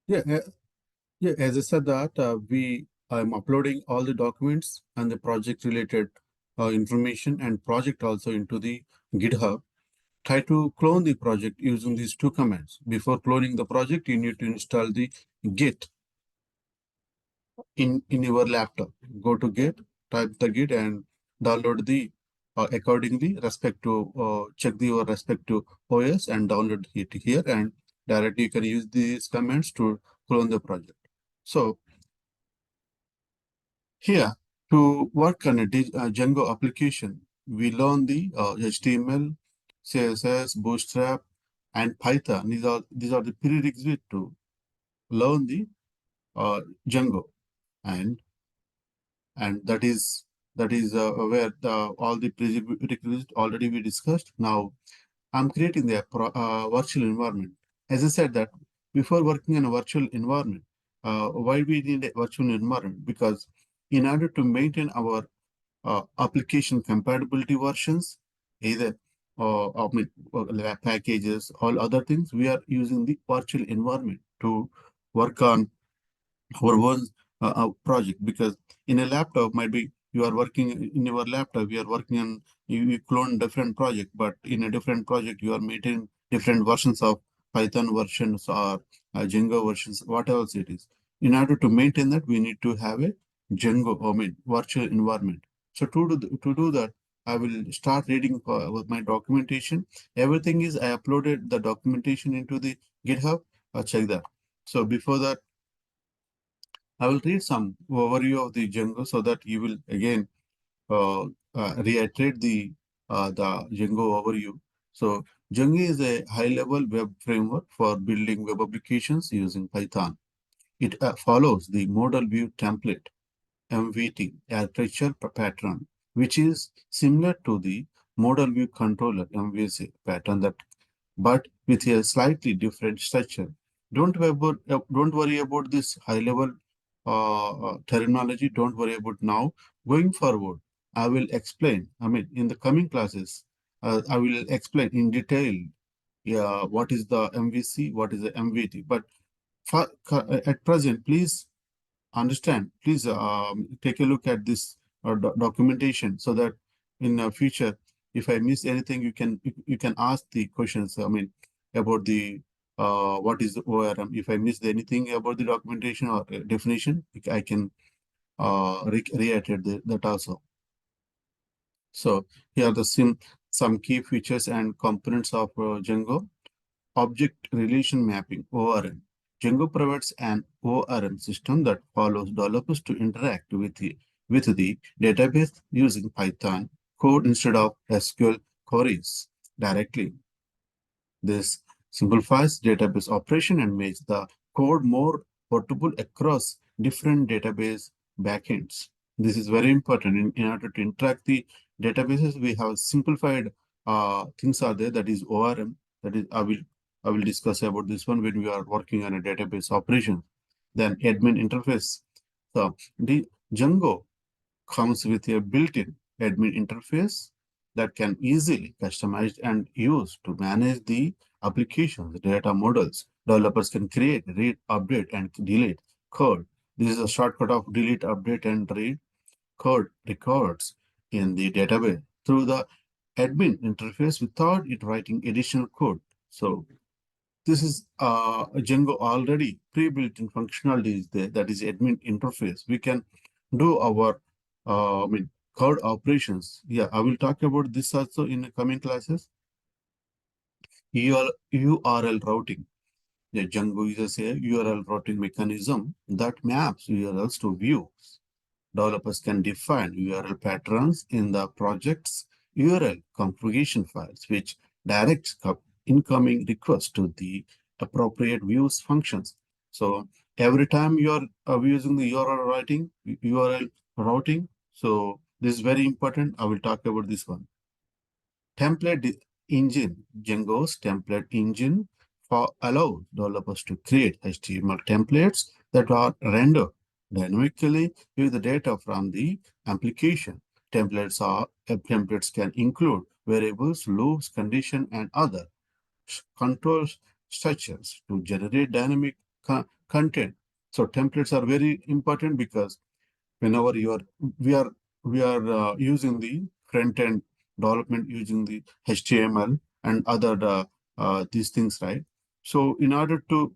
Yeah, yeah. As I said that I'm uploading all the documents and the project related information and project also into the GitHub. Try to clone the project using these two commands. Before cloning the project, you need to install the Git in your laptop. Go to Git, type the Git, and download the accordingly respect to check the your respective OS and download it here, and directly you can use these commands to clone the project. So here, to work on a Django application, we learn the HTML, CSS, Bootstrap, and Python. These are the prerequisites to learn the Django, and that is where all the prerequisites already we discussed. Now I'm creating the virtual environment. As I said that before working in a virtual environment, why we need a virtual environment? Because in order to maintain our application compatibility versions, either packages, all other things, we are using the virtual environment to work on our own project. Because in a laptop might be you are working in your laptop, you are working on you clone different project, but in a different project you are maintaining different versions of Python versions or Django versions, whatever else it is. In order to maintain that, we need to have a Django, virtual environment. So to do that, I will start reading with my documentation. Everything is I uploaded the documentation into the GitHub. Check that. So before that, I will read some overview of the Django so that you will again reiterate the the Django overview. So Django is a high-level web framework for building web applications using Python. It follows the model view template MVT architecture pattern, which is similar to the model view controller MVC pattern that but with a slightly different structure. Don't worry about this high level terminology. Don't worry about now. Going forward, I will explain. I mean, in the coming classes, I will explain in detail. Yeah, what is the MVC? What is the MVT? But at present, please understand. Please take a look at this documentation so that in the future, if I miss anything, you can ask the questions. I mean, about the what is the ORM. If I missed anything about the documentation or definition, I can reiterate that also. So here are the some key features and components of Django. Object Relation Mapping ORM. Django provides an ORM system that allows developers to interact with the database using Python code instead of SQL queries directly. This simplifies database operation and makes the code more portable across different database backends. This is very important in order to interact the databases. We have simplified things are there. That is ORM. That is I will discuss about this one when we are working on a database operation. Then admin interface. So the Django comes with a built-in admin interface that can easily customized and used to manage the applications, data models. Developers can create, read, update, and delete code. This is a shortcut of delete, update, and read code records in the database through the admin interface without it writing additional code. So this is Django already pre-built in functionalities there. That is admin interface. We can do our code operations. Yeah, I will talk about this also in the coming classes. URL routing. Yeah, Django uses a URL routing mechanism that maps URLs to views. Developers can define URL patterns in the project's URL configuration files, which directs incoming requests to the appropriate views functions. So every time you are using the URL routing, so this is very important. I will talk about this one. Template engine, Django's template engine allows developers to create HTML templates that are rendered dynamically with the data from the application. Templates can include variables, loops, condition, and other control structures to generate dynamic content. So templates are very important because whenever we are using the front end development using the HTML and other these things, right? So in order to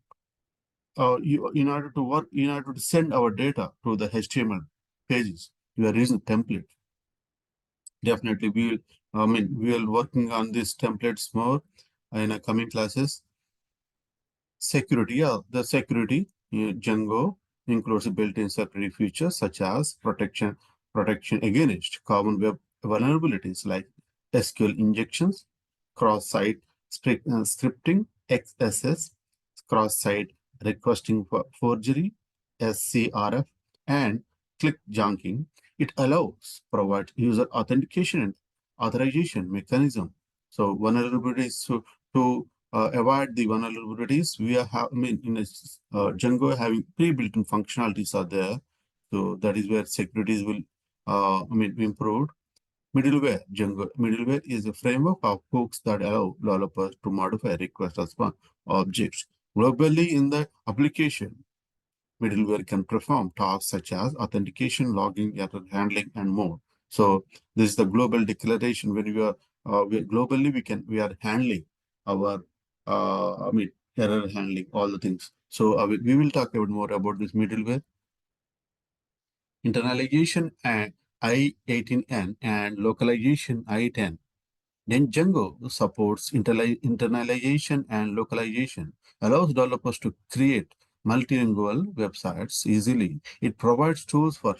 in order to send our data to the HTML pages, we are using template. Definitely, we will working on these templates more in the coming classes. Security, the security Django includes built-in security features such as protection against common web vulnerabilities like SQL injections, cross-site scripting, XSS, cross-site requesting for forgery, SCRF, and click junking. It allows provide user authentication and authorization mechanism. So vulnerabilities to avoid the vulnerabilities, we are in a Django having pre-built-in functionalities are there. So that is where securities will improved. Middleware, Django middleware is a framework of hooks that allow developers to modify request response objects globally in the application. Middleware can perform tasks such as authentication, logging, error handling, and more. So this is the global declaration. When globally we are handling our error handling, all the things. So we will talk about more about this middleware. Internalization and I18N and localization I10. Then Django supports internalization and localization, allows developers to create multilingual websites easily. It provides tools for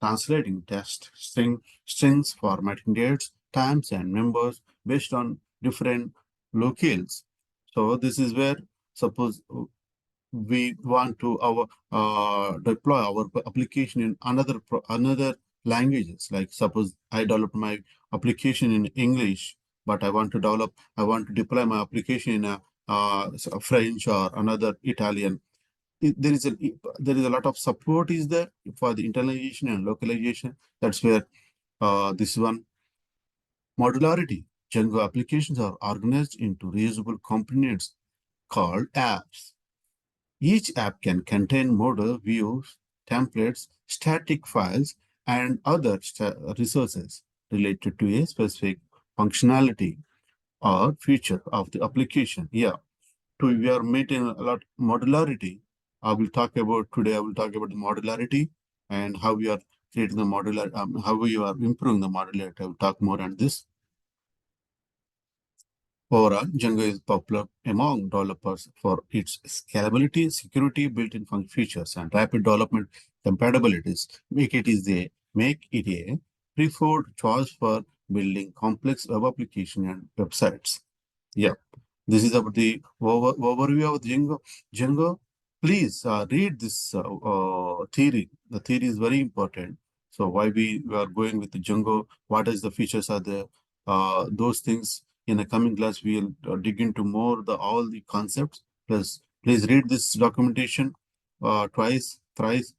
translating text, strings, formatting dates, times and members based on different locales. So this is where suppose we want to our deploy our application in another languages. Like suppose I develop my application in English, but I want to deploy my application in a French or another Italian. There is a lot of support is there for the internalization and localization. That's where this one modularity. Django applications are organized into reusable components called apps. Each app can contain model, views, templates, static files, and other resources related to a specific functionality or feature of the application. Yeah, we are maintaining a lot modularity. I will talk about the modularity and how we are creating the modular, how we are improving the modularity. I will talk more on this. Overall, Django is popular among developers for its scalability, security, built-in function features, and rapid development compatibilities. Make it a preferred choice for building complex web application and websites. Yeah, this is about the overview of Django. Django, please read this theory. The theory is very important. So why we are going with the Django? What is the features are there? Those things in the coming class we'll dig into more the all the concepts. Plus, please read this documentation twice, thrice,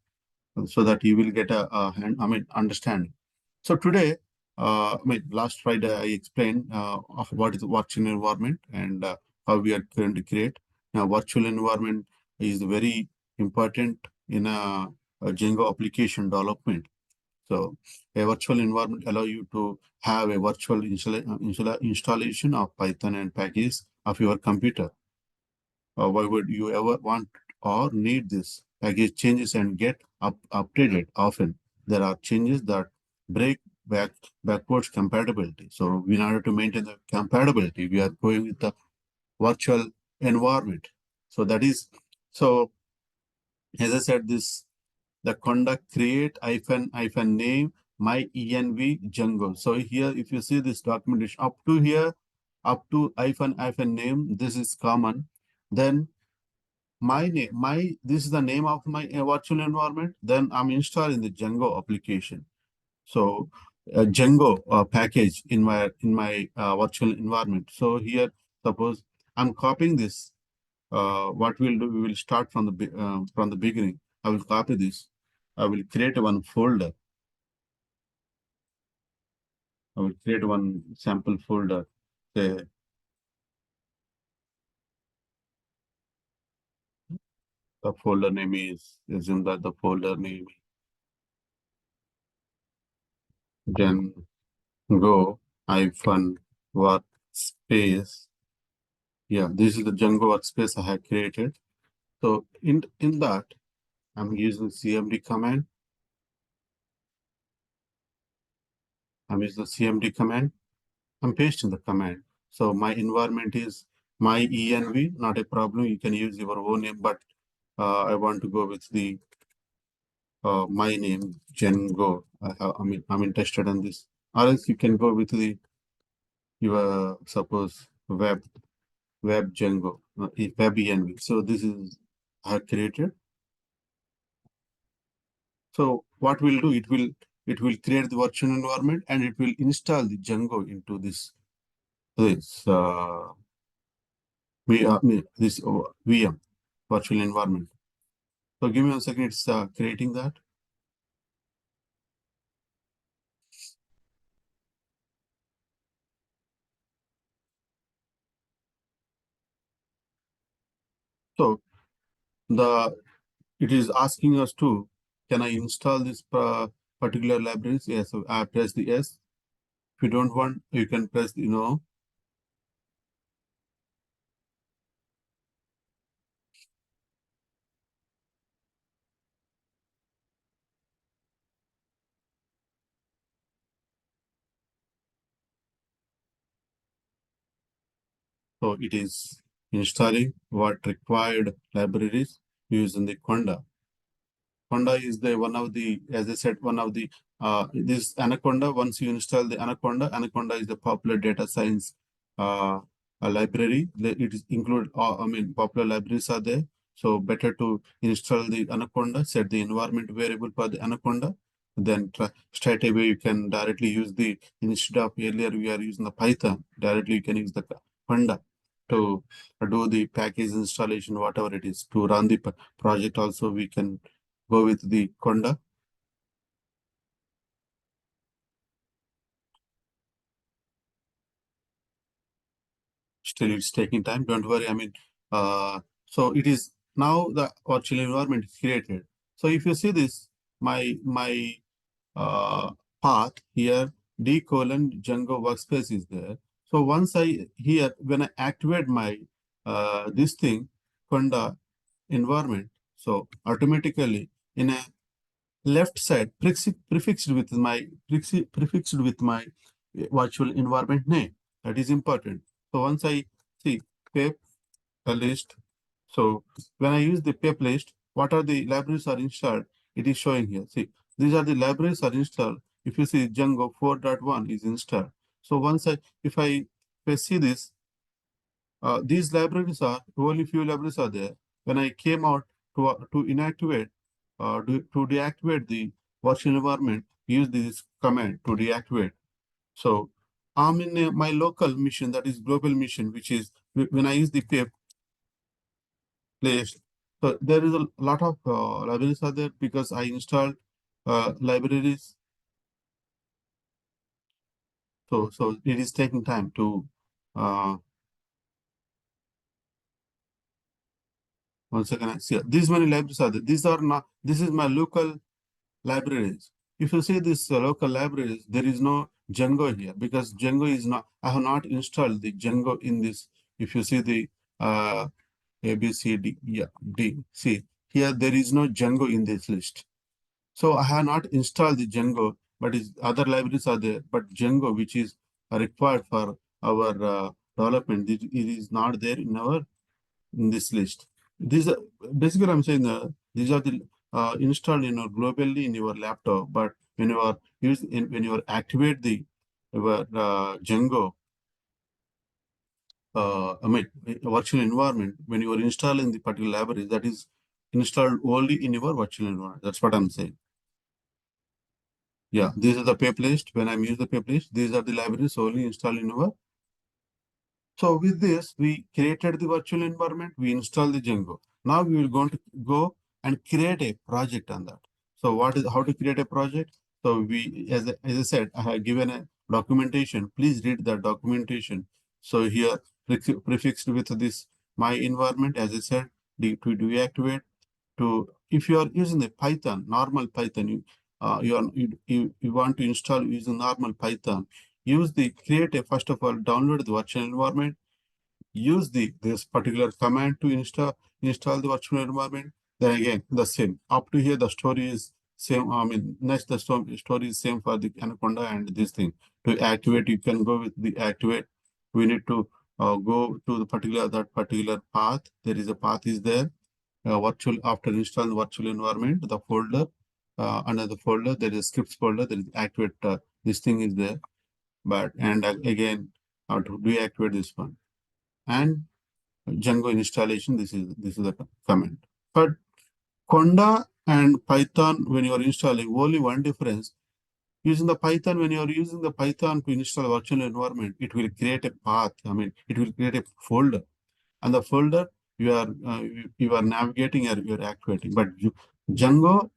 so that you will get understanding. So today, last Friday I explained of what is the virtual environment and how we are going to create. Now, virtual environment is very important in a Django application development. So, a virtual environment allow you to have a virtual installation of Python and packages of your computer. Why would you ever want or need this? Package changes and get updated often. There are changes that break backwards compatibility. So in order to maintain the compatibility, we are going with the virtual environment. So that is so as I said, this the conda create hyphen name my env Django. So here, if you see this documentation up to here, up to hyphen name, this is common. Then this is the name of my virtual environment. Then I'm installing the Django application. So Django package in my virtual environment. So here, suppose I'm copying this. What we'll do, we will start from the beginning. I will copy this. I will create one folder. I will create one sample folder. Say the folder name is, assume that the folder name is Django hyphen workspace. Yeah, this is the Django workspace I have created. So in that, I'm using CMD command. I'm using the CMD command. I'm pasting the command. So my environment is my env, not a problem. You can use your own name, but I want to go with the my name, Django. I'm interested in this. Or else you can go with the your suppose web Django, web env. So this is I have created. So what we'll do, it will create the virtual environment and it will install the Django into this this VM virtual environment. So give me 1 second. It's creating that. So the it is asking us to, can I install this particular libraries? Yes. So I press the yes. If you don't want, you can press the no. So it is installing what required libraries using the conda. Conda is the one of the, as I said, one of the this Anaconda. Once you install the Anaconda, Anaconda is the popular data science a library. It is include, I mean, popular libraries are there. So better to install the Anaconda, set the environment variable for the Anaconda. Then straight away you can directly use the, instead of earlier we are using the Python, directly you can use the conda to do the package installation, whatever it is. To run the project also, we can go with the conda. Still it's taking time, don't worry. I mean, so it is now the virtual environment is created. So if you see this, my uh, path here, d colon Django workspace is there. So once I here, when I activate my this thing, conda environment, so automatically in a left side prefixed with my prefixed with my virtual environment name. That is important. So once I see pep list, so when I use the pep list, what are the libraries are installed? It is showing here. See, these are the libraries are installed. If you see Django 4.1 is installed. So once if I see this, these libraries are only few libraries are there. When I came out to inactivate to deactivate the virtual environment, use this command to deactivate. So I'm in my local mission, that is global mission, which is when I use the pip place. So there is a lot of libraries are there because I installed libraries. So it is taking time to uh, once again I see these many libraries are there. These are not. This is my local libraries. If you see this local libraries, there is no Django here because Django is not, I have not installed the Django in this. If you see the A, B, C, D, yeah, D, see, here there is no Django in this list. So I have not installed the Django, but other libraries are there. But Django, which is required for our development, it is not there in this list. These are basically I'm saying these are the installed globally in your laptop, but when you are when you are activate the your Django, I mean virtual environment, when you are installing the particular library, that is installed only in your virtual environment. That's what I'm saying. Yeah, these are the pay list. When I'm using the pay list, these are the libraries only installed in our. So with this, we created the virtual environment, we install the Django. Now we will going to go and create a project on that. So what is how to create a project? So as I said, I have given a documentation. Please read the documentation. So here prefixed with this my environment, as I said, to deactivate to if you are using the Python, normal Python, you want to install using normal Python, use the create a first of all, download the virtual environment, use this particular command to install the virtual environment. Then again, the same. Up to here, the story is same. I mean, next the story is same for the Anaconda and this thing. To activate, you can go with the activate. We need to go to the particular path. There is a path is there. Virtual after install the virtual environment, the folder under the folder there is scripts folder. There is activate. This thing is there, but and again to deactivate this one and Django installation. This is the command. But Conda and Python, when you are installing, only one difference. Using the Python, when you are using the Python to install virtual environment, it will create a path. I mean, it will create a folder, and the folder you are navigating or you are activating. But Django,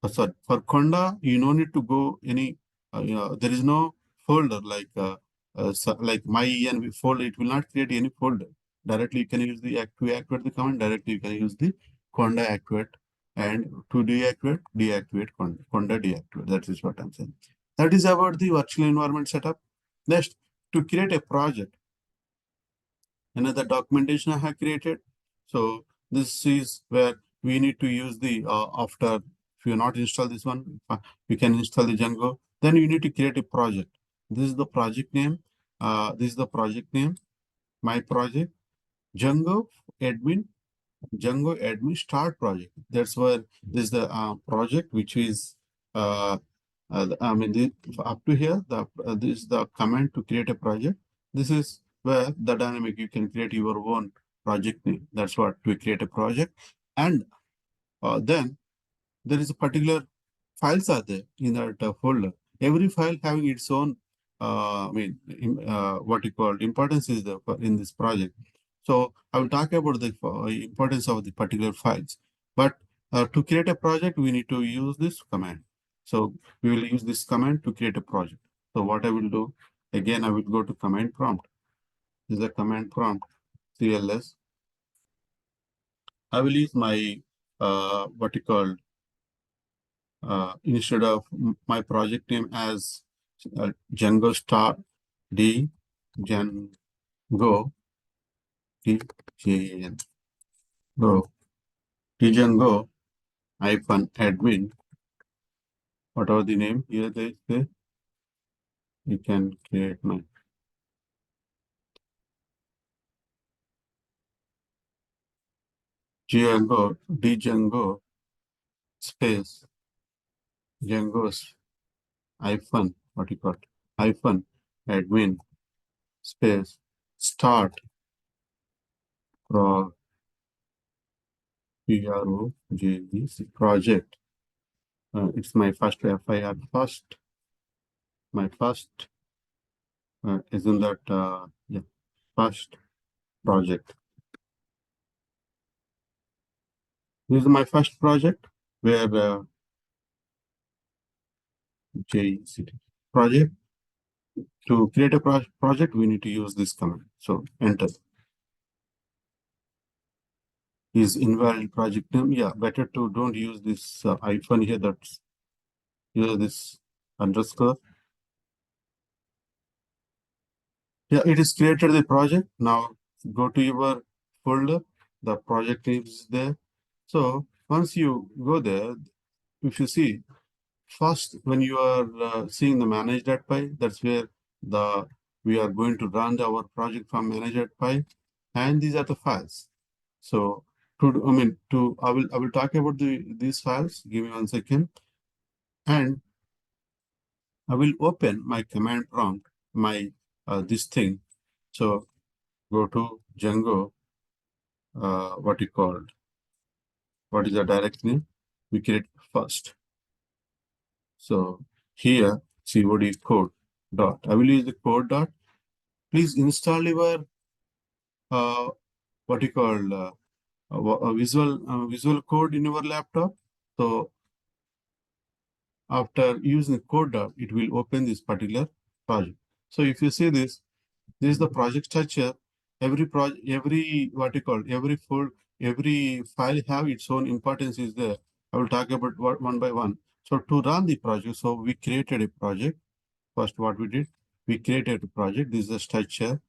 sorry, for Conda, you no need to go any. There is no folder like my env folder. It will not create any folder. Directly, you can use the activate the command. Directly, you can use the Conda activate and to deactivate Conda deactivate. That is what I'm saying. That is about the virtual environment setup. Next, to create a project, another documentation I have created. So this is where we need to use the after if you not install this one, we can install the Django. Then you need to create a project. This is the project name. This is the project name. My project Django admin Django admin start project. That's where this is the project which is I mean, up to here, this is the command to create a project. This is where the dynamic you can create your own project name. That's what to create a project, and then there is a particular files are there in that folder. Every file having its own, what you call importance is there in this project. So I will talk about the importance of the particular files. But to create a project, we need to use this command. So we will use this command to create a project. So what I will do, again, I will go to command prompt. This is the command prompt, CLS. I will use my, what you call, instead of my project name as Django star D Django DJN Go Django hyphen admin, whatever the name here they say, you can create my Django space Django's hyphen, what you call it, hyphen admin space start pro project. It's my first FIR first, my first isn't that yeah, first project. This is my first project where JCT project. To create a project, we need to use this command. So enter. Is invalid project name. Yeah, better to don't use this hyphen here. That's use this underscore. Yeah, it is created the project. Now go to your folder. The project is there. So once you go there, if you see first when you are seeing the manage.py, that's where we are going to run our project from manage.py, and these are the files. So I will talk about these files. Give me 1 second, and I will open my command prompt, my this thing. So go to Django, what you called, what is the directory we create first. So here cod code dot. I will use the code dot. Please install your what you call visual code in your laptop. So after using code dot, it will open this particular project. So if you see this is the project structure. Every project, every what you call, every file have its own importance is there. I will talk about one by one. So to run the project, so we created a project. First, what we did, we created a project. This is the structure.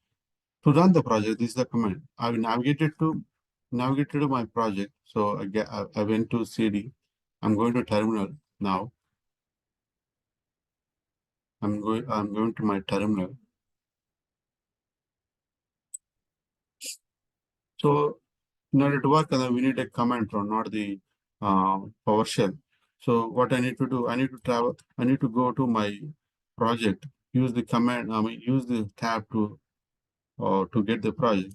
To run the project, this is the command. I navigated to my project. So I went to CD. I'm going to terminal now. I'm going to my terminal. So in order to work, we need a command prompt, not the PowerShell. So what I need to do, I need to go to my project, use the command, use the tab to get the project.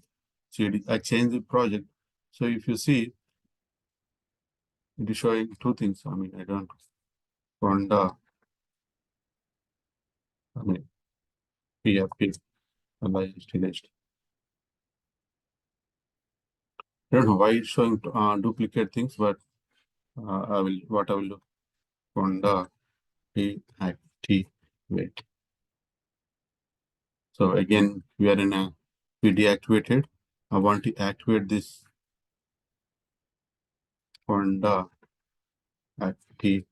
So I change the project. So if you see, it is showing two things. I don't conda, PFP, list. I don't know why it's showing duplicate things, but I will do conda deactivate. So again, we are in a we deactivated. I want to activate this conda active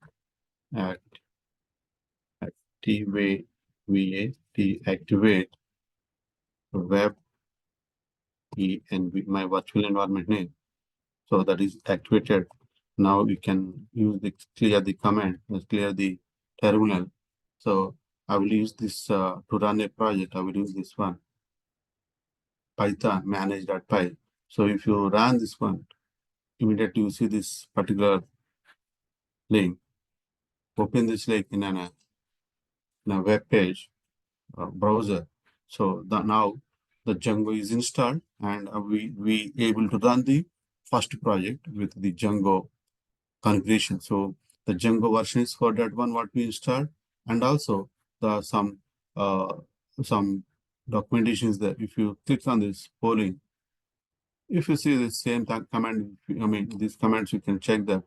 activate deactivate web env my virtual environment name. So that is activated. Now we can use the clear the command, clear the terminal. So I will use this to run a project. I will use this one, Python manage.py. So if you run this one, immediately you see this particular link. Open this link in an in a web page browser. So now the Django is installed, and we able to run the first project with the Django configuration. So the Django version is for that one what we installed, and also the uh, some documentation is there. If you click on this polling, if you see the same command, I mean these commands you can check them.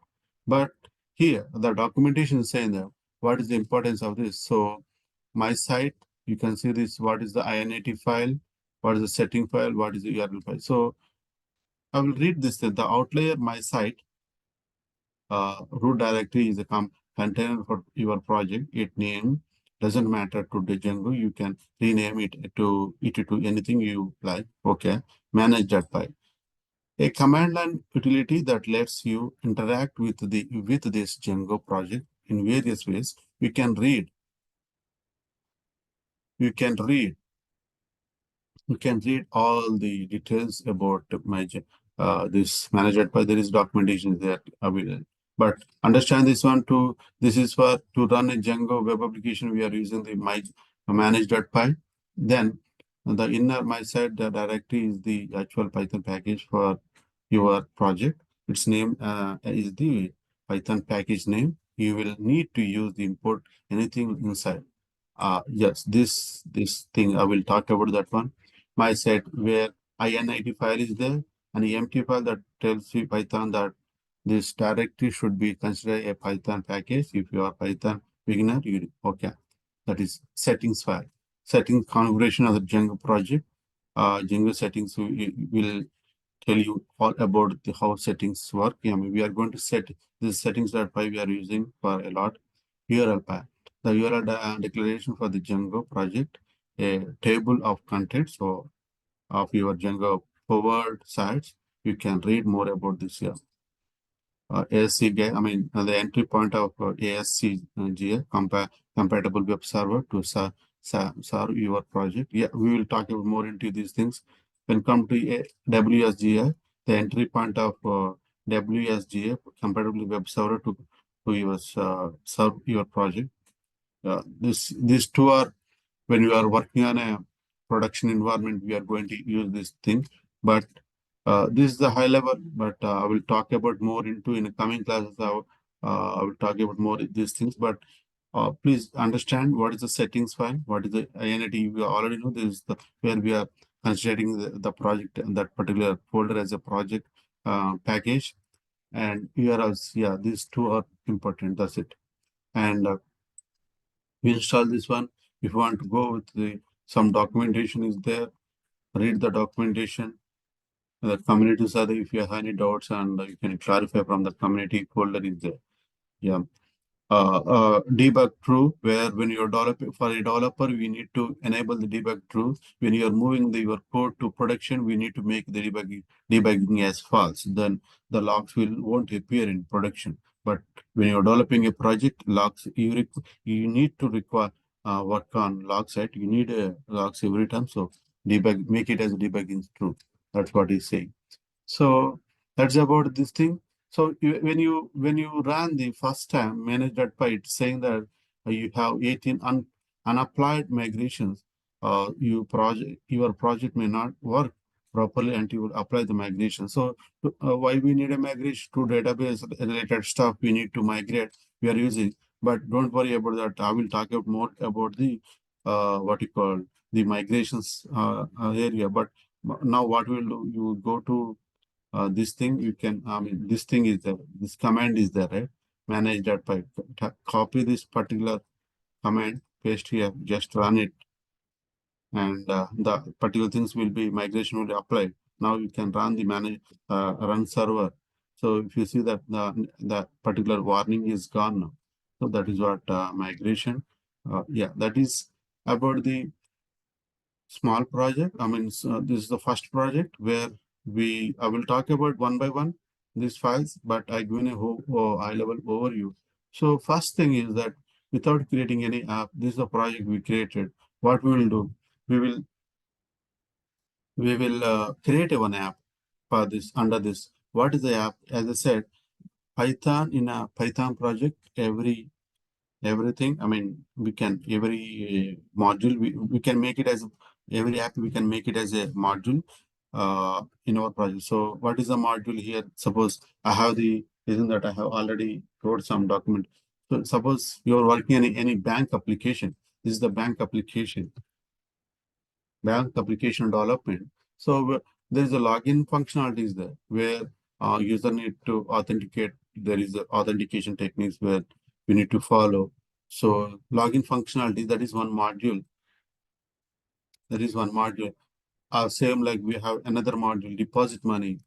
But here the documentation is saying that what is the importance of this. So my site, you can see this, what is the INAT file, what is the setting file, what is the URL file. So I will read this, that the outlier my site root directory is a container for your project. It name doesn't matter to the Django. You can rename it to anything you like. Okay. Manage that file. A command line utility that lets you interact with this Django project in various ways. You can read you can read all the details about this managed by there is documentation there available. But understand this one too. This is for to run a Django web application. We are using the my manage.py. Then the inner my site the directory is the actual Python package for your project. Its name is the Python package name. You will need to use the import anything inside. Yes, this thing I will talk about that one. My set where INIT file is there and the empty file that tells you Python that this directory should be considered a Python package. If you are Python beginner, you okay. That is settings file. Settings configuration of the Django project. Django settings will tell you all about the how settings work. Yeah, we are going to set this settings.py we are using for a lot. URL path. The URL declaration for the Django project, a table of contents so of your Django forward sites. You can read more about this here. ASC, I mean, the entry point of ASC GA, compatible web server to serve your project. Yeah, we will talk about more into these things. When come to WSGA, the entry point of WSGA, compatible web server to your serve your project. These two are when you are working on a production environment, we are going to use this thing. But this is the high level, but I will talk about more into in the coming classes. I will talk about more these things, but please understand what is the settings file, what is the INIT. We already know this is the where we are considering the project and that particular folder as a project package. And here else, yeah, these two are important. That's it. And we install this one. If you want to go with the some documentation is there, read the documentation. The communities are there. If you have any doubts and you can clarify from the community folder is there. Yeah. Debug true, where when you're developing for a developer, we need to enable the debug true. When you're moving your code to production, we need to make the debugging as false. Then the logs won't appear in production. But when you're developing a project, logs you need to require work on log set. You need logs every time. So debug, make it as a debugging true. That's what he's saying. So that's about this thing. So when you run the first time manage.py, it's saying that you have 18 unapplied migrations. Your project may not work properly until you apply the migration. So why we need a migration to database related stuff we need to migrate we are using. But don't worry about that. I will talk about more about the what you call the migrations area. But now what we'll do, you go to this thing you can, I mean, this thing is there, this command is there, right? Manage.py. Copy this particular command, paste here, just run it, and the particular things will be migration will be applied. Now you can run the run server. So if you see that the particular warning is gone now. So that is what migration. Yeah, that is about the small project. I mean, so this is the first project where I will talk about one by one these files, but I given a high level overview. So first thing is that without creating any app, this is the project we created. What we will do, we will create one app for this under this. What is the app? As I said, Python in a Python project, every everything. I mean, we can every module we can make it as every app we can make it as a module in our project. So what is the module here? Suppose I have the isn't that I have already wrote some document. So suppose you're working on any bank application. This is the bank application development. So there is a login functionality is there where user need to authenticate. There is a authentication techniques where we need to follow. So login functionality, that is one module. That is one module. Same like we have another module, deposit money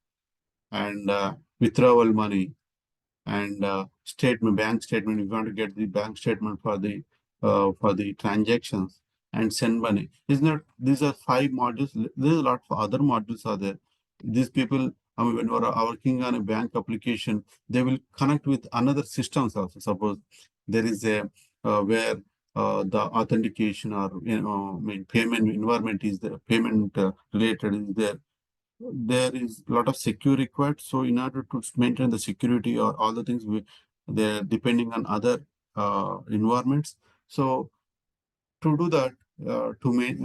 and withdrawal money and statement, bank statement. We want to get the bank statement for the transactions and send money. Isn't it? These are five modules. There's a lot of other modules are there. These people, I mean, when we're working on a bank application, they will connect with another systems also. Suppose there is a where the authentication or I mean payment environment is there, payment related is there, there is a lot of security required. So in order to maintain the security or all the things, they're depending on other environments. So to do that, to make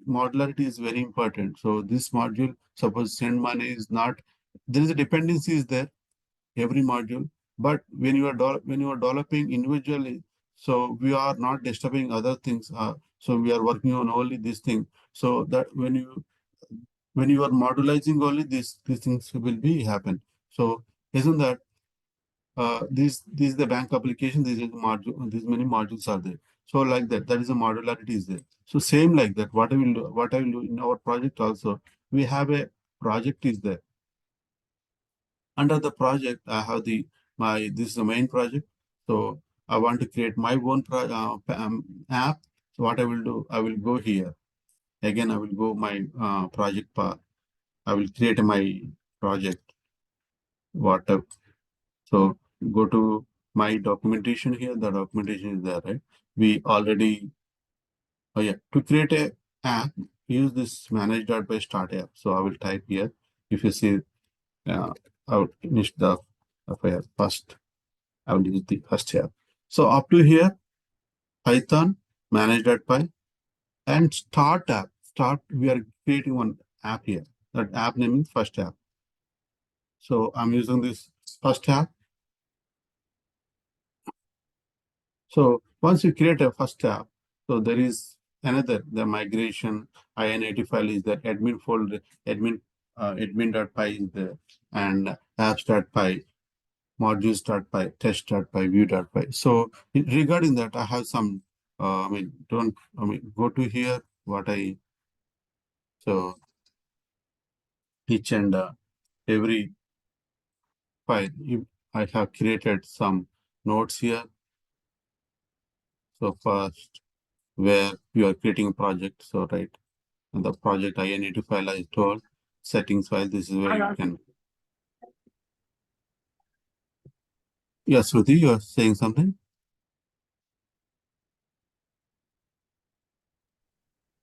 modularity is very important. So this module, suppose send money is not, there is a dependency is there, every module. But when you are when you are developing individually, so we are not disturbing other things. So we are working on only this thing. So that when you are modularizing only these things will be happen. So isn't that this is the bank application, these is the module, these many modules are there. So like that, that is a modularity is there. So same like that, what I will do in our project also, we have a project is there. Under the project, I have this is the main project. So I want to create my own app. So what I will do, I will go here. Again, I will go my project path. I will create my project. What? So go to my documentation here. The documentation is there, right? We already, oh yeah, to create a app, use this manage.by start app. So I will type here. If you see, I will finish the affair first. I will use the first app. So up to here, Python, manage.py, and start app. Start, we are creating one app here. That app name is first app. So I'm using this first app. So once you create a first app, so there is another, the migration, IN80 file is there, admin folder, admin.py is there, and apps.py, modules.py, test.py, view.py. So regarding that, I have some, go to here, so each and every file, I have created some notes here. So first, where you are creating a project, so right, and the project IN80 file I told, settings file, this is where you can. Yes, Shruti, you are saying something?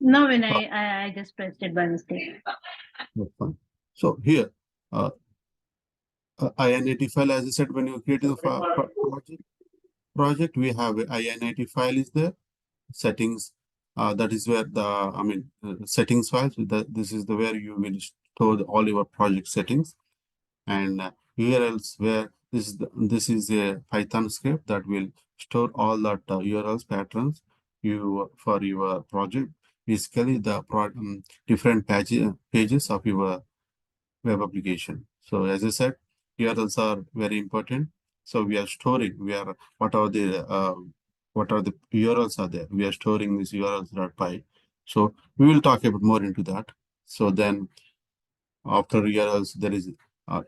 No, when I just pressed it by mistake. That's fine. So here, IN80 file, as I said, when you create the project, we have a IN80 file is there, settings. That is where the, settings files. This is the where you will store all your project settings, and URLs where this is a Python script that will store all that URLs patterns you for your project. Basically, the different pages of your web application. So as I said, URLs are very important. So we are storing. What are the URLs are there? We are storing these URLs.py. So we will talk a bit more into that. So then after URLs, there is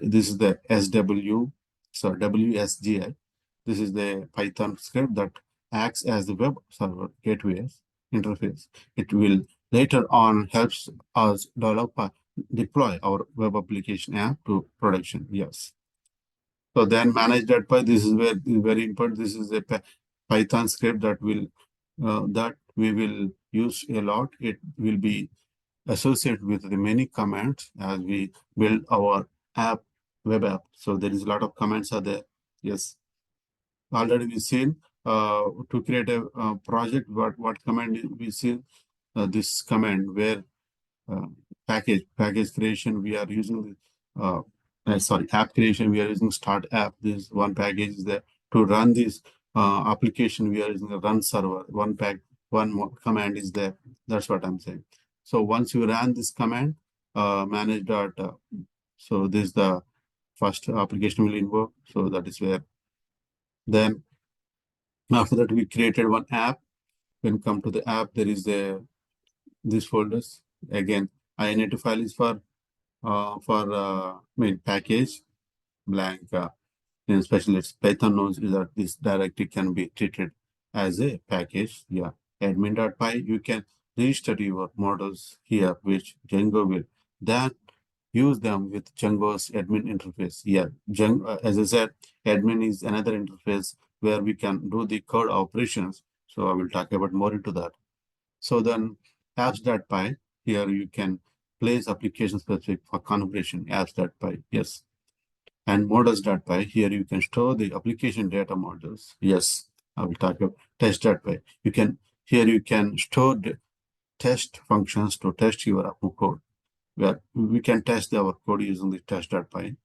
this is the SW, so WSGI. This is the Python script that acts as the web server gateway interface. It will later on helps us deploy our web application app to production. Yes. So then manage.py. This is where is very important. This is a Python script that we will use a lot. It will be associated with the many commands as we build our web app. So there is a lot of commands are there. Yes. Already we've seen to create a project, what command we see this command where uh, package creation we are using sorry, app creation we are using start app. This one package is there. To run this application we are using a run server. Command is there. That's what I'm saying. So once you run this command, manage dot so this is the first application will invoke. So that is where then after that we created one app. When come to the app, there is a these folders. Again, init file is for package blank. In especially it's Python knows is that this directory can be treated as a package. Yeah, admin.py you can register your models here, which Django will then use them with Django's admin interface. Yeah, as I said, admin is another interface where we can do the code operations. So I will talk about more into that. So then apps.py, here you can place application specific for configuration, apps.py, yes. And models.py, here you can store the application data modules. Yes, I will talk about test.py. Here you can store the test functions to test your code, where we can test our code using the test.py.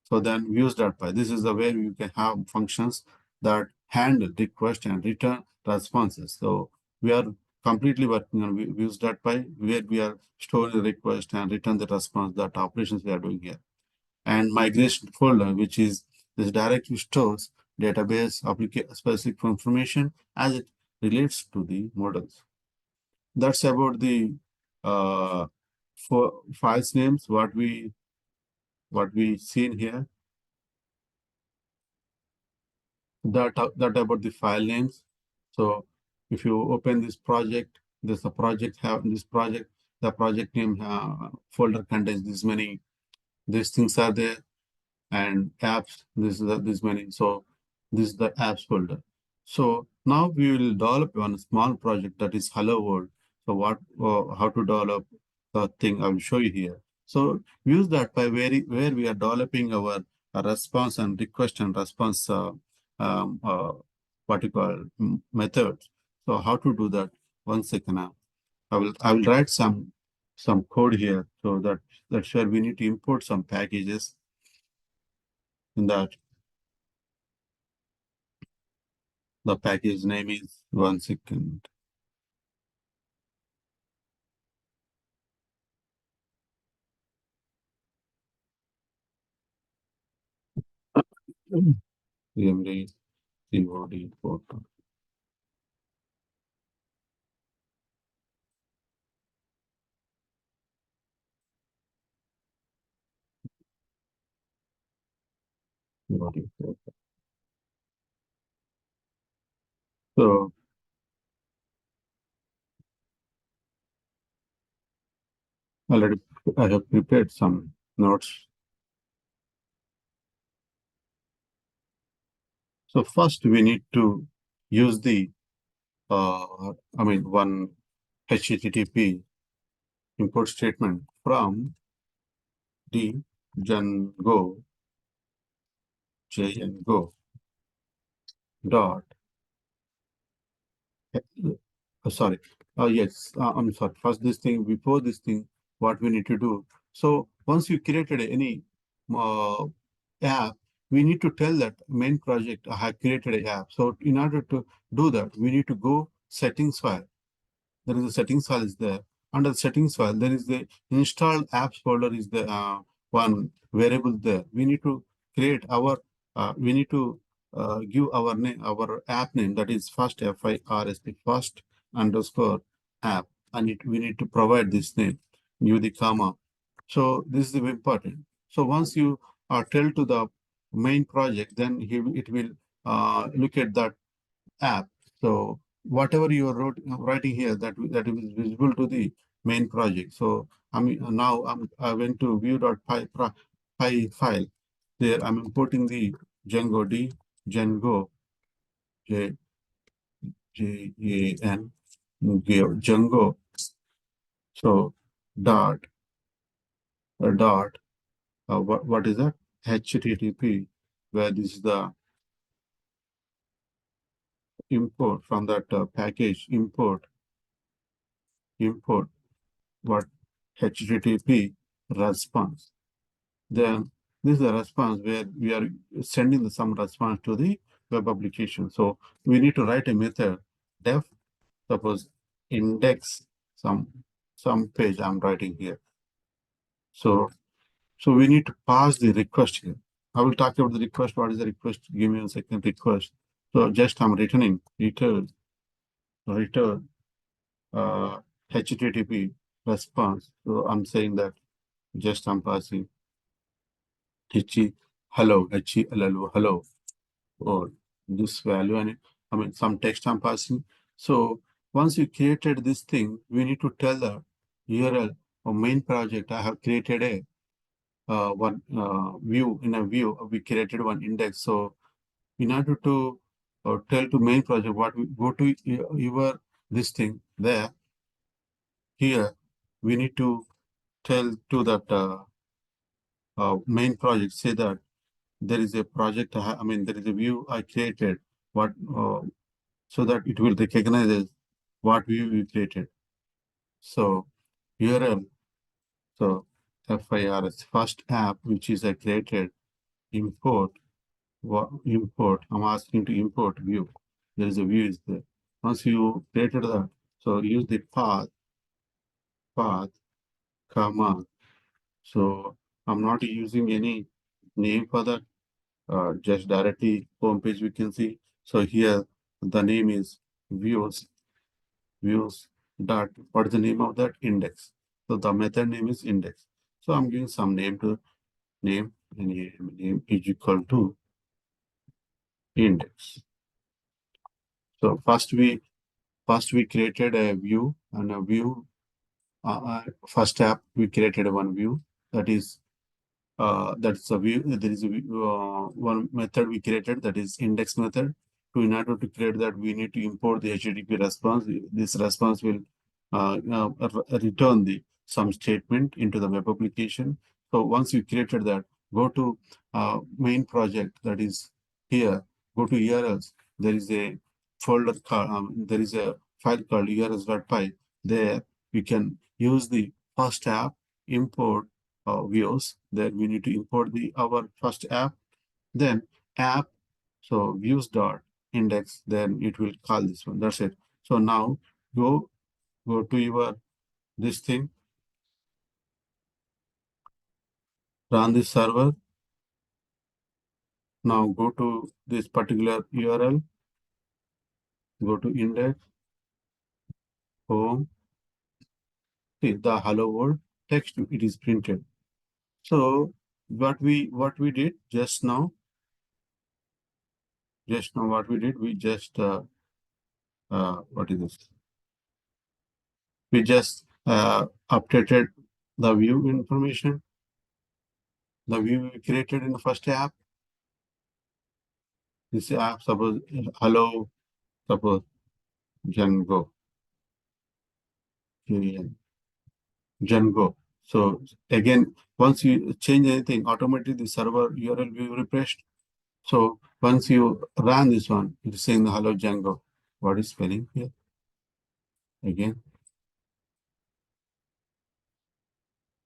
So then views.py, this is the way you can have functions that handle request and return responses. So we are completely working on views.py, where we are storing the request and return the response, that operations we are doing here. And migration folder, which is this directory stores database specific information as it relates to the models. That's about the for files names, what we seen here. That about the file names. So if you open this project, there's a project have this project, the project name folder contains these things are there, and apps, this many. So this is the apps folder. So now we will develop one small project that is hello world. So how to develop the thing I will show you here. So use that by where we are developing our response and request and response um, uh, what you call methods. So how to do that? One second now. I will write some code here. So that's where we need to import some packages in that. The package name is one second. VMD COD photo. COD photo. So already I have prepared some notes. So first we need to use the one HTTP import statement from the Django dot sorry. Yes, I'm sorry. First, before this thing, what we need to do. So once you created any uh, app, we need to tell that main project I have created an app. So in order to do that, we need to go settings file. There is a settings file is there. Under the settings file, there is the installed apps folder is the one variable there. We need to create we need to give our name, our app name, that is first FIRST, first underscore app, and we need to provide this name, give the comma. So this is very important. So once you tell to the main project, then it will look at that app. So whatever you are writing here, that is visible to the main project. So now I went to view.py file. There I'm importing the Django Django J J A N Django. So dot dot what is that? HTTP, where this is the import from that package, import what HTTP response. Then this is a response where we are sending some response to the web application. So we need to write a method def, suppose index some page I'm writing here. So we need to pass the request here. I will talk about the request. What is the request? Give me a second. Request. So just I'm return HTTP response. So I'm saying that just I'm passing hello, or this value, and I mean some text I'm passing. So once you created this thing, we need to tell the URL or main project. I have created a one view. In a view, we created one index. So in order to tell to main project what we go to your this thing there, here we need to tell to that main project, say that there is a project, I mean, there is a view I created, what so that it will recognize as what view we created. So URL, so FIRS, first app, which is I created, import, import, I'm asking to import view. There is a view is there. Once you created that, so use the path, comma. So I'm not using any name for that. Just directly home page we can see. So here the name is views dot, what is the name of that? Index. So the method name is index. So I'm giving some name to name, and name is equal to index. So first we created a view, and a view first app we created one view, that is that's a view. There is a one method we created, that is index method. So in order to create that, we need to import the HTTP response. This response will return the some statement into the web application. So once you created that, go to main project, that is here. Go to URLs. There is a folder called there is a file called urls.py. There we can use the first app, import views. Then we need to import the our first app, then app, so views dot index, then it will call this one. That's it. So now go to your this thing, run this server. Now go to this particular URL, go to index, home. See the hello world text, it is printed. So what we did just now, what we did, we just what is this? We just updated the view information, the view we created in the first app. This app, suppose hello, suppose Django, Django. So again, once you change anything, automatically the server URL will be refreshed. So once you run this one, it's saying the hello Django. What is spelling here? Again.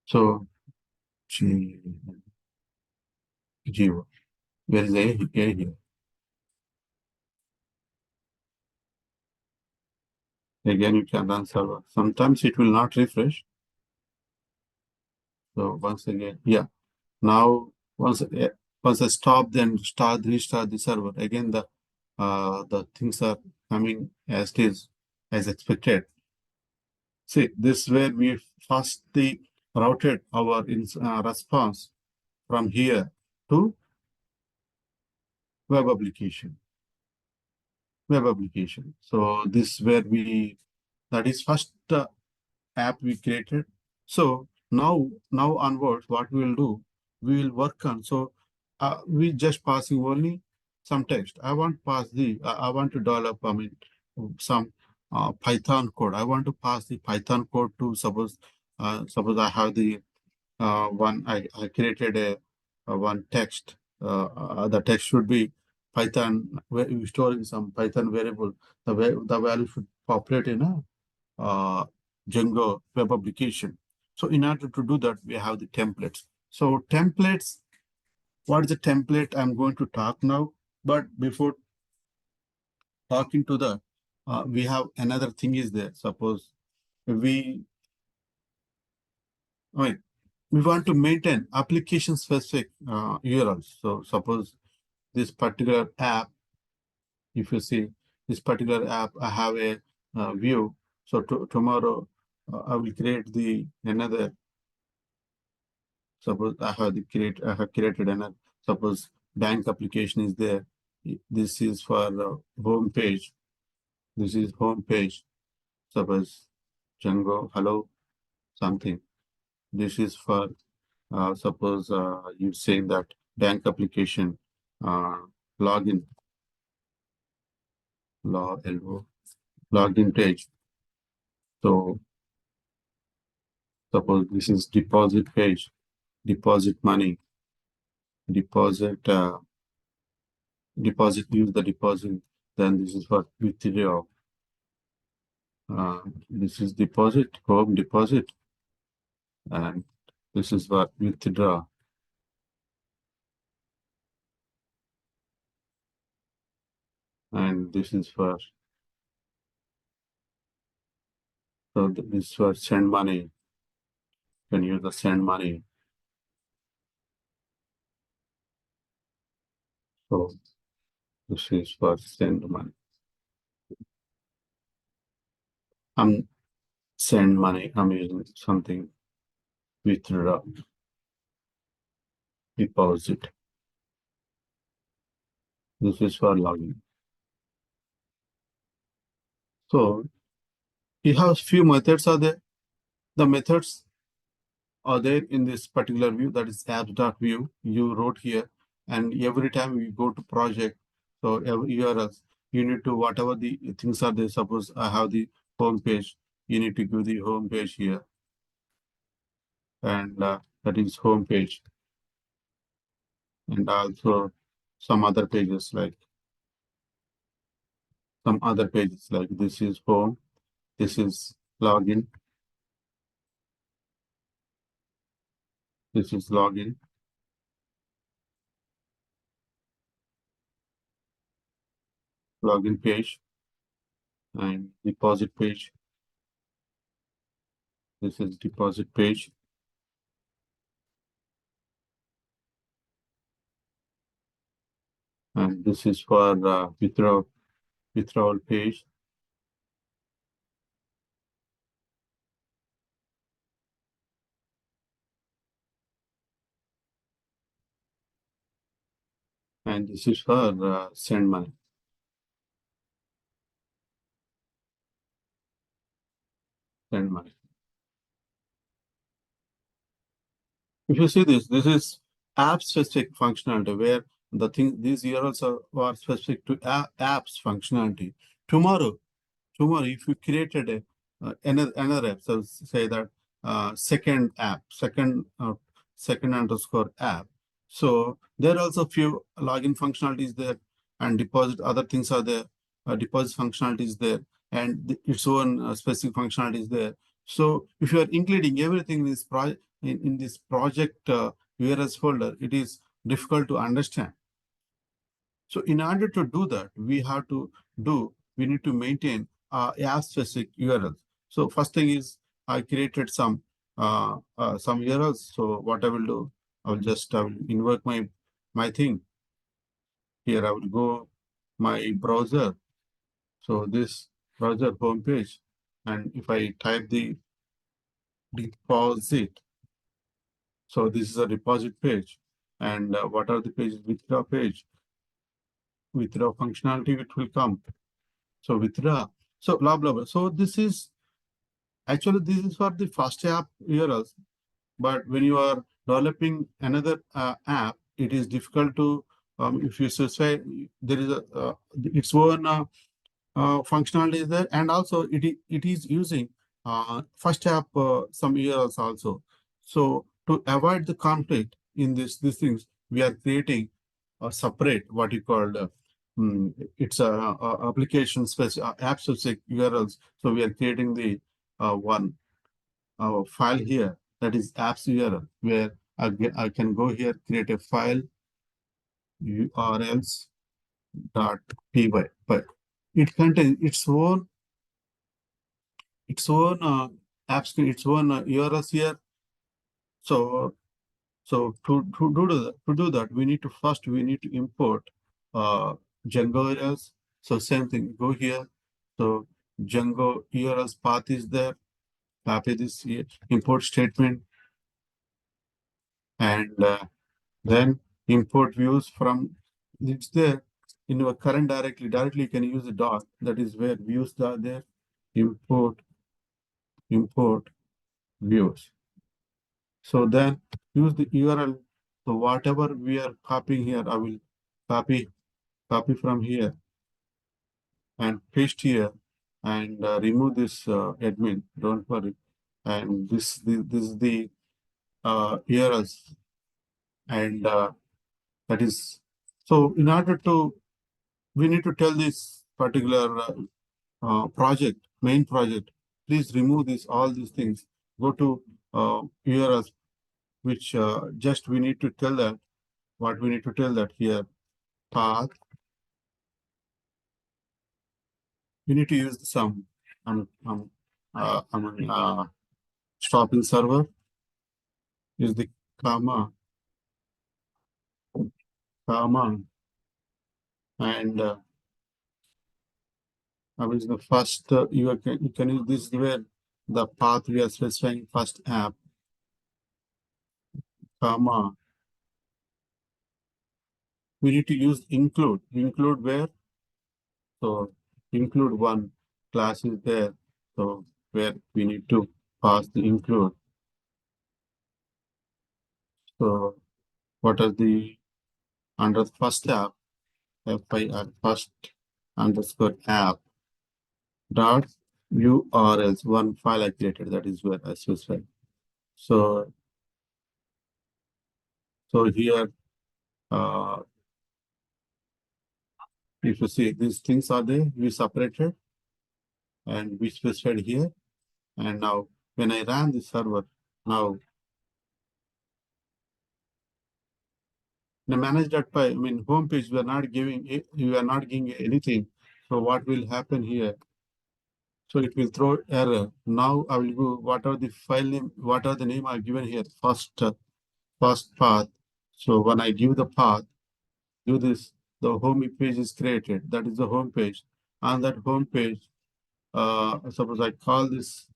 So G, where is A here? Again, you can run server. Sometimes it will not refresh. So once again, yeah. Now once I stop, then restart the server. Again, the things are coming as it is, as expected. See, this is where we firstly routed our response from here to web application. So this is where that is first app we created. So now onwards, what we will do, we will work on. So we just passing only some text. I want pass the I want to develop, I mean, some Python code. I want to pass the Python code to, suppose I have the one, I created a one text. The text should be Python, where you storing some Python variable, the value should populate in a Django web application. So in order to do that, we have the templates. So templates, what is the template? I'm going to talk now, but before talking to that, we have another thing is there. Suppose we, I mean, we want to maintain application specific URLs. So suppose this particular app, if you see this particular app, I have a view. So tomorrow I will create the another. Suppose I have created another. Suppose bank application is there. This is for home page. This is home page. Suppose Django, hello, something. This is for suppose you saying that bank application uh, login, login page. So suppose this is deposit page, deposit money, deposit, deposit, use the deposit. Then this is for withdraw. This is deposit, home deposit, and this is for withdraw. And this is for, so this is for send money. Can use the send money. So this is for send money. I'm send money. I'm using something withdraw, deposit. This is for login. So you have few methods are there. The methods are there in this particular view, that is apps.view. You wrote here, and every time you go to project, so every URLs, you need to whatever the things are there. Suppose I have the home page, you need to give the home page here, and that is home page, and also some other pages like this is home, this is login, this is login, login page, and deposit page. This is deposit page. And this is for withdrawal page. And this is for send money. Send money. If you see this, this is app specific functionality where these URLs are specific to apps functionality. Tomorrow, if you created another app, so say that second app, second underscore app. So there are also few login functionalities there, and deposit, other things are there. Deposit functionalities there, and its own specific functionalities there. So if you are including everything in this project in this project URLs folder, it is difficult to understand. So in order to do that, we need to maintain app specific URLs. So first thing is I created some URLs. So what I will do, I will invoke my thing. Here I will go my browser. So this browser homepage, and if I type the deposit, so this is a deposit page. And what are the pages? Withdraw page, withdraw functionality, which will come. So withdraw. So blah, blah, blah. So this is for the first app URLs. But when you are developing another app, it is difficult to, if you say there is its own functionality there, and also it is using first app some URLs also. So to avoid the conflict in these things, we are creating a separate what you call it's a application specific app specific URLs. So we are creating the one file here that is apps URL where I can go here, create a file URLs dot py, but it contains its own apps, its own URLs here. So to do that, we need to import Django URLs. So same thing, go here. So Django URLs path is there. Copy this here, import statement, and then import views from it's there in your current directory. Directly you can use the dot. That is where views are there. Import views. So then use the URL. So whatever we are copying here, I will copy from here and paste here and remove this admin. Don't worry. And this is the URLs, and that is so. In order to, we need to tell this particular main project. Please remove this all these things. Go to URLs, which just we need to tell that what we need to tell that here path. We need to use some I mean, stopping server. Use the comma, and I mean the first you can use this is where the path we are specifying first app, comma. We need to use include where, so include one class is there, so where we need to pass the include. So what are the under the first app, first underscore app dot URLs, one file I created, that is where I specified. So here if you see these things are there, we separated and we specified here. And now when I ran the server, now the manage.py, I mean home page, we are not giving it, you are not giving anything. So what will happen here? So it will throw error. Now I will go, what are the file name, what are the name I've given here? First path. So when I give the path, do this, the home page is created. That is the home page. On that home page, suppose I call this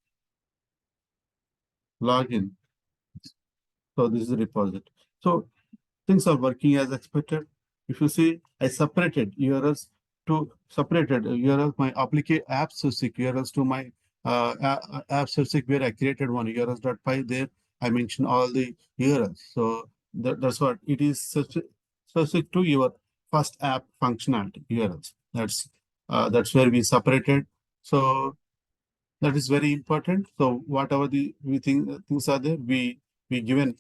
login. So this is the repository. So things are working as expected. If you see, I separated URLs to separated URLs, my application app specific URLs to my app specific, where I created one URLs.py there. I mentioned all the URLs. So that's what it is specific to your first app functionality URLs. That's where we separated. So that is very important. So whatever we think things are there, we given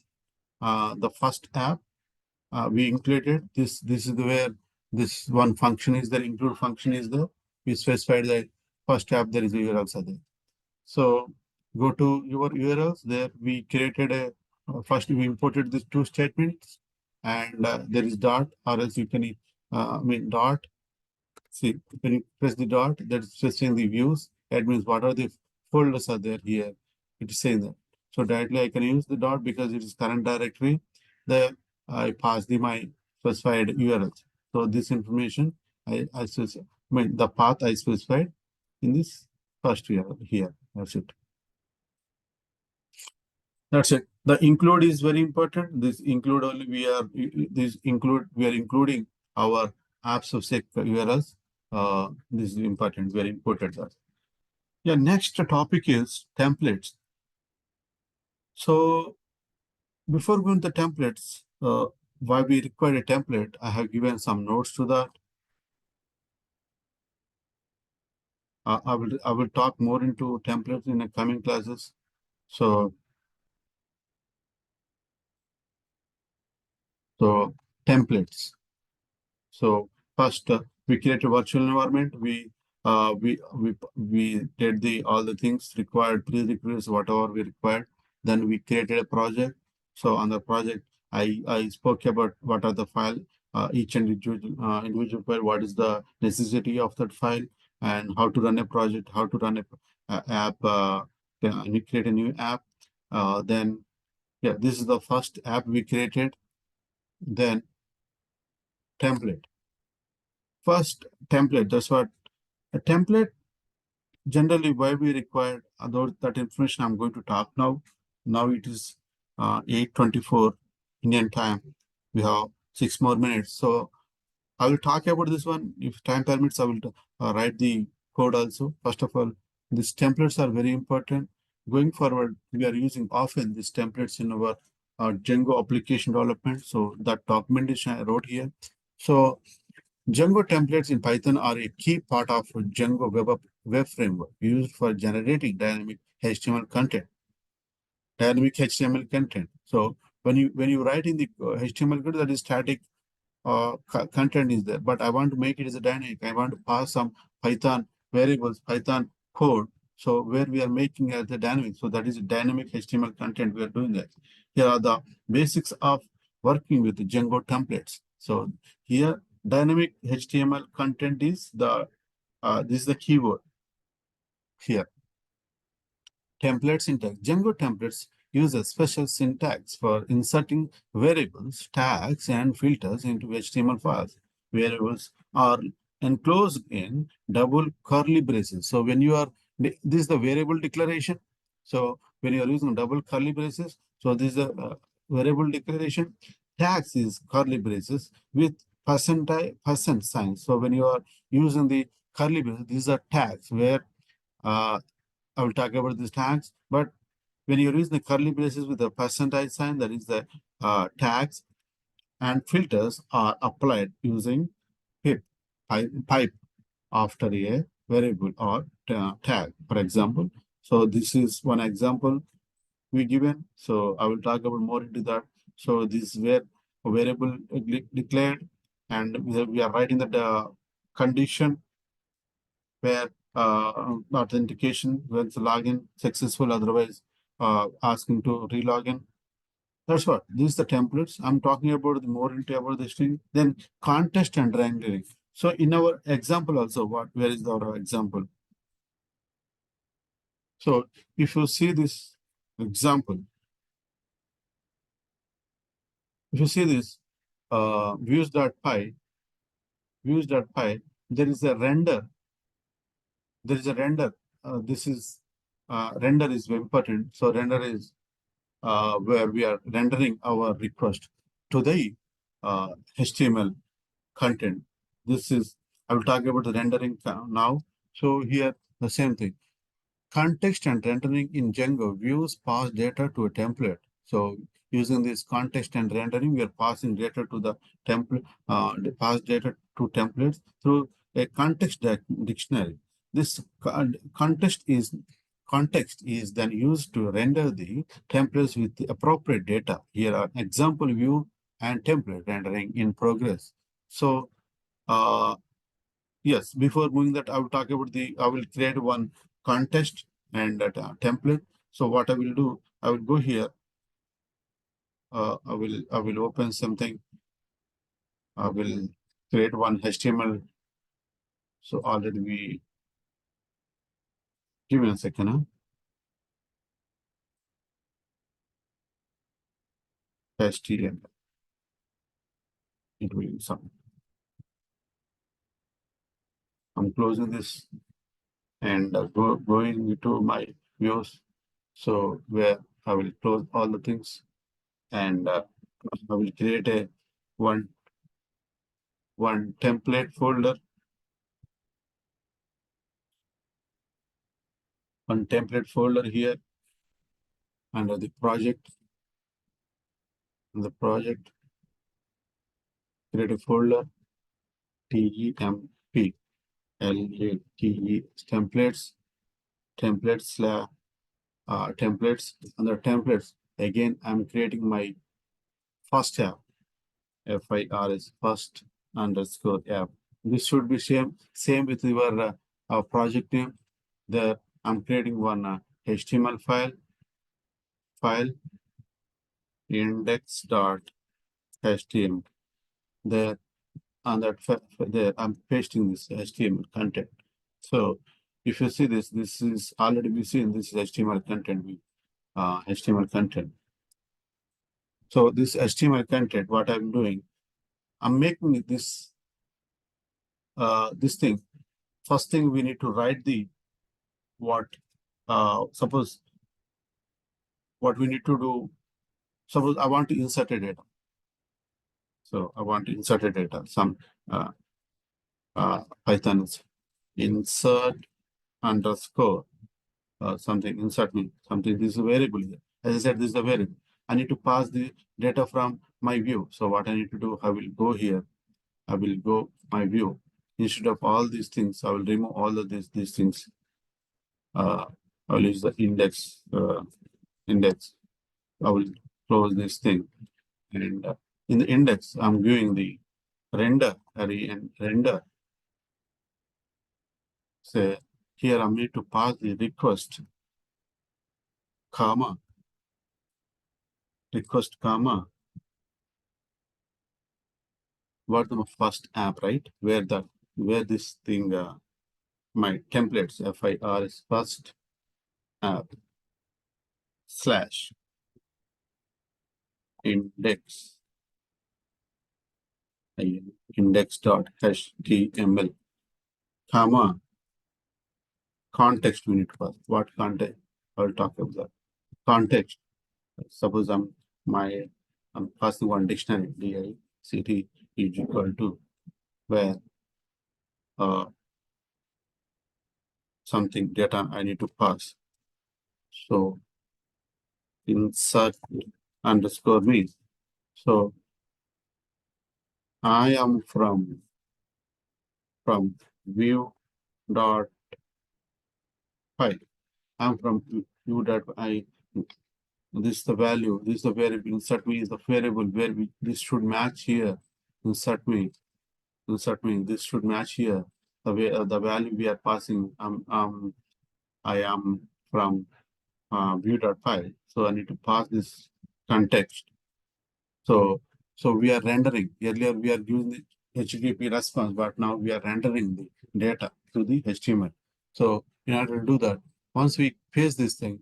the first app, we included this. This is where this one function is there, include function is there. We specified the first app, there is a URLs are there. So go to your URLs there. We created a first we imported these two statements, and there is dot, or else you can dot. See, when you press the dot, that's specifying the views. That means what are the folders are there here. It is saying that. So directly I can use the dot because it is current directory. There I pass my specified URLs. So this information the path I specified in this first URL here. That's it. That's it. The include is very important. This include only we are including our apps of sec URLs. This is important, very important. Yeah, next topic is templates. So before going to templates, why we require a template, I have given some notes to that. I will talk more into templates in the coming classes. So templates. So first, we create a virtual environment. We did the all the things required, prerequisites, whatever we required. Then we created a project. So on the project, I spoke about what are the file, each individual file, what is the necessity of that file, and how to run a project, how to run a app, we create a new app. Then yeah, this is the first app we created. Then template. First template. That's what a template generally why we require that information I'm going to talk now. Now it is 8:24 Indian time. We have 6 more minutes. So I will talk about this one. If time permits, I will write the code also. First of all, these templates are very important. Going forward, we are using often these templates in our Django application development. So that documentation I wrote here. So Django templates in Python are a key part of Django web framework used for generating dynamic HTML content. Dynamic HTML content. So when you write in the HTML code, that is static content is there, but I want to make it as a dynamic. I want to pass some Python variables, Python code. So where we are making as a dynamic. So that is a dynamic HTML content. We are doing that. Here are the basics of working with the Django templates. So here dynamic HTML content is the this is the keyword here. Template syntax. Django templates use a special syntax for inserting variables, tags, and filters into HTML files. Variables are enclosed in double curly braces. So when you are, this is the variable declaration. So when you are using double curly braces, so this is a variable declaration. Tags is curly braces with percent sign. So when you are using the curly braces, these are tags where uh, I will talk about these tags, but when you use the curly braces with the percentage sign, that is the tags, and filters are applied using pipe after a variable or tag, for example. So this is one example we given. So I will talk about more into that. So this is where a variable declared, and we are writing that condition where authentication when the login successful, otherwise asking to relogin. That's what. These are the templates. I'm talking about the more into about this thing. Then context and rendering. So in our example also, where is our example? So if you see this example, if you see this views.py, views.py, there is a render. There is a render. This is render is very important. So render is where we are rendering our request to the HTML content. This is, I will talk about the rendering now. So here, the same thing. Context and rendering in Django views pass data to a template. So using this context and rendering, we are passing data to the template, pass data to templates through a dictionary. This context is then used to render the templates with the appropriate data. Here are example view and template rendering in progress. So yes, before moving that, I will talk about I will create one context and that template. So what I will do, I will go here. I will open something. I will create one HTML. So already we give me a second. HTML. It will some. I'm closing this and going to my views. So where I will close all the things and I will create a one template folder, here under the project. In the project, create a folder temp templates templates. Under templates, again I'm creating my first app, FIRS, first underscore app. This should be same with your project name. There, I'm creating one HTML file index.html. There on that there, I'm pasting this HTML content. So if you see this, this is already be seen. This is HTML content. HTML content. So this HTML content, what I'm doing, I'm making this this thing. First thing we need to write the what. Suppose what we need to do. Suppose I want to insert a data. So I want to insert a data. Some Python is insert underscore something, insert me something. This is a variable here. As I said, this is a variable. I need to pass the data from my view. So what I need to do, I will go here. I will go my view. Instead of all these things, I will remove all of these things. I will use the index. I will close this thing. And in the index, I'm giving the render array and render. Say here I need to pass the request, comma, what the first app, right? Where this thing my templates FIR is first app slash index index.html, comma, context we need to pass. What context? I'll talk about that. Context. Suppose I'm passing one dictionary, DICT is equal to where something data I need to pass. So insert underscore me. So I am from view dot file. I'm from view dot I. This is the value. This is the variable. Insert me is the variable where this should match here. Insert me. This should match here. The value we are passing. I am from view.file. So I need to pass this context. So we are rendering. Earlier we are using the HTTP response, but now we are rendering the data to the HTML. So in order to do that, once we paste this thing,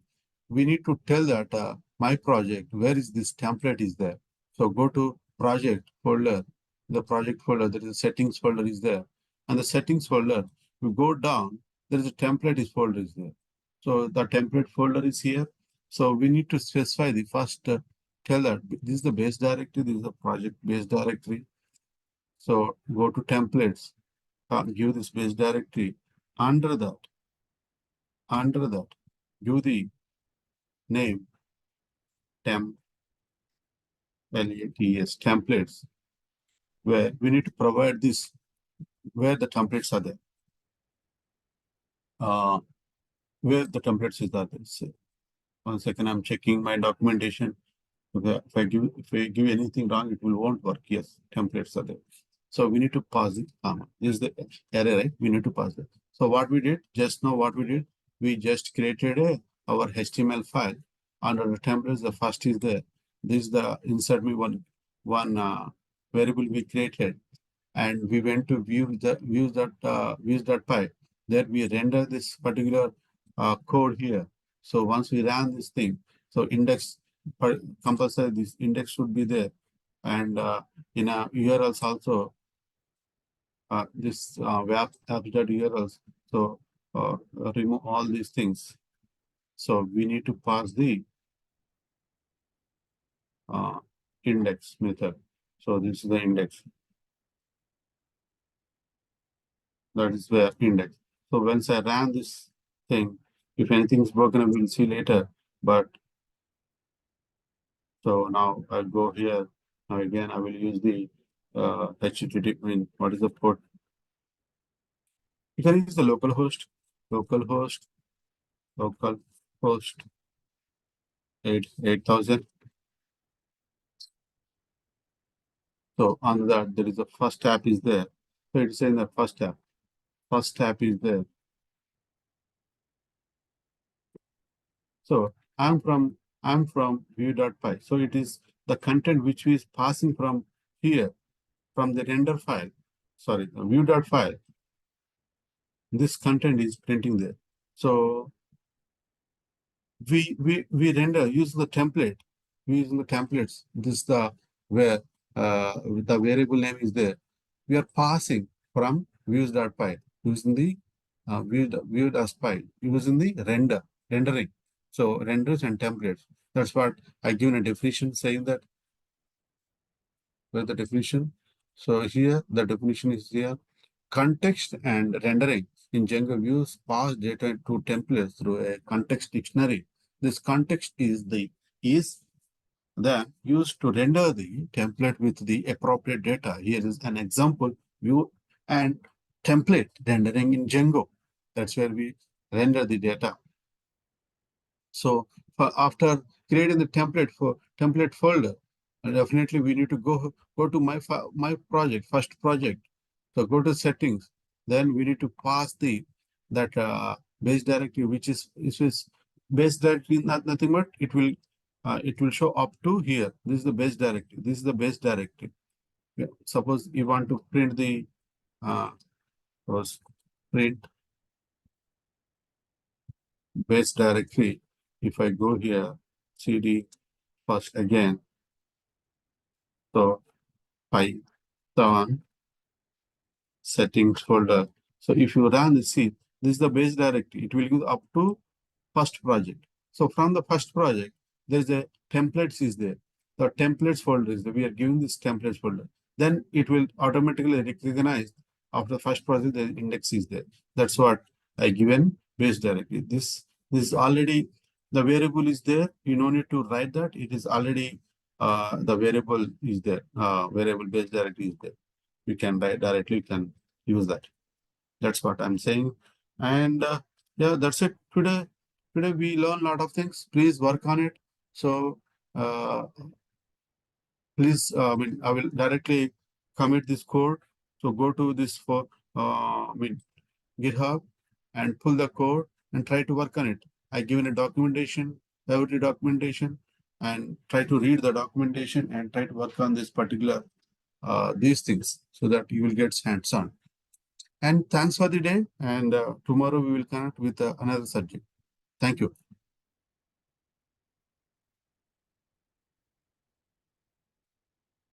we need to tell that my project, where is this template is there. So go to project folder, the project folder, there is a settings folder is there. And the settings folder, you go down, there is a template is folder is there. So the template folder is here. So we need to specify the first, tell that this is the base directory, this is the project base directory. So go to templates, give this base directory. Under that, give the name temp LATS templates, where we need to provide this where the templates are there. Where the templates is there. So 1 second, I'm checking my documentation. Okay, if I give anything wrong, it won't work. Yes, templates are there. So we need to pass it, comma. This is the array, right? We need to pass that. So what we did, just now what we did, we just created our HTML file. Under the templates, the first is there. This is the insert me one variable we created. And we went to views.py. There we render this particular code here. So once we ran this thing, so index, compulsory this index should be there. And in a URLs also, this web apps.urls. So remove all these things. So we need to pass the index method. So this is the index. That is where index. So once I ran this thing, if anything is broken, we'll see later. But so now I'll go here. Now again, I will use the HTTP. I mean, what is the port? You can use the localhost, localhost 8000. So on that, there is a first app is there. So it's in the first tab. First tab is there. So I'm from view.py. So it is the content which is passing from here, from the render file. Sorry, the view.file. This content is printing there. So we render using the template. We using the templates. This is the where the variable name is there. We are passing from views.py using the view.py using the rendering. So renders and templates. That's what I given a definition saying that where the definition. So here the definition is here. Context and rendering in Django views pass data to templates through a context dictionary. This context is then used to render the template with the appropriate data. Here is an example view and template rendering in Django. That's where we render the data. So after creating the template for template folder, definitely we need to go to my project, first project. So go to settings. Then we need to pass that base directory, which is base directory, nothing but it will show up to here. This is the base directory. This is the base directory. Yeah. Suppose you want to print the suppose print base directory. If I go here, cd first again, so Python settings folder. So if you run the C, this is the base directory. It will go up to first project. So from the first project, there's a templates is there. The templates folder is there. We are giving this templates folder. Then it will automatically recognize after the first project, the index is there. That's what I given base directory. This is already the variable is there. You don't need to write that. It is already the variable is there. Variable base directory is there. You can write directly, you can use that. That's what I'm saying. And yeah, that's it today. Today we learn a lot of things. Please work on it. So please, I will directly commit this code. So go to this for GitHub and pull the code and try to work on it. I given a documentation, every documentation, and try to read the documentation and try to work on this particular these things so that you will get hands-on. And thanks for the day. And tomorrow we will connect with another subject. Thank you.